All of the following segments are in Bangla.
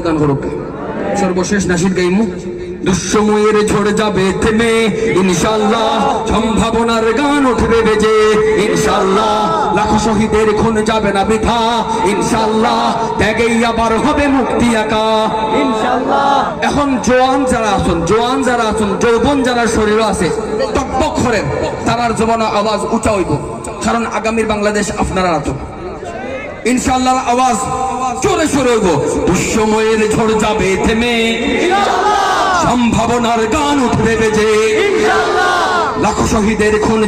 দান করুক। সর্বশেষ নাসির গাইমু, দুঃসময়ের ঝড় যাবে থেমে ইনশাআল্লাহ, সম্ভাবনার গান উঠবে বেজে ইনশাআল্লাহ, লাখো শহীদের খুন যাবে না বৃথা ইনশাআল্লাহ, ত্যাগেই আবার হবে মুক্তি আঁকা ইনশাআল্লাহ। এখন জওয়ান যারা আছেন, যৌবন যারা শরীর আছে টকবক করেন, তারার জবানে আওয়াজ উঁচা হইব, কারণ আগামীর বাংলাদেশ আপনারা আছেন ইনশাআল্লাহ। আওয়াজ জোরে সরে হইব, দুঃসময়ের ঝড় যাবে থেমে সম্ভাবনার গান উঠবে বেজে ইনশাআল্লাহ, লাখো শহীদের খুন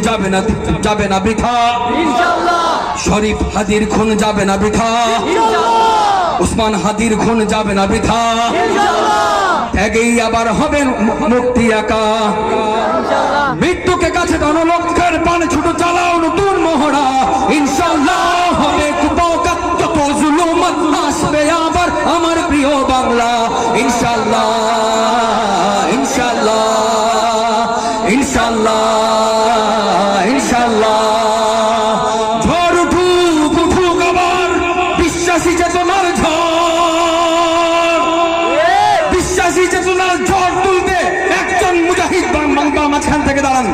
যাবে না বৃথা ইনশাআল্লাহ, শরীফ হাদির খুন যাবে না বৃথা ইনশাআল্লাহ, উসমান হাদির খুন যাবে না বৃথা ইনশাআল্লাহ, ত্যাগেই আবার হবে মুক্তি আঁকা ইনশাআল্লাহ। মৃত্যুকে কাছে টানো, লক্ষ্যের পান ছোট চালাও নতুন মহড়া ইনশাআল্লাহ, হবে কুপকাত যত জুলুমাত আসবে আবার আমার প্রিয় বাংলা ইনশাআল্লাহ ইনশাআল্লাহ ইনশাআল্লাহ ইনশাআল্লাহ। ঝড় উঠুক আবার বিশ্বাসী চেতনার ঝড়, বিশ্বাসী চেতনার ঝড় তুলতে একজন মুজাহিদ মাঝখান থেকে দাঁড়ান।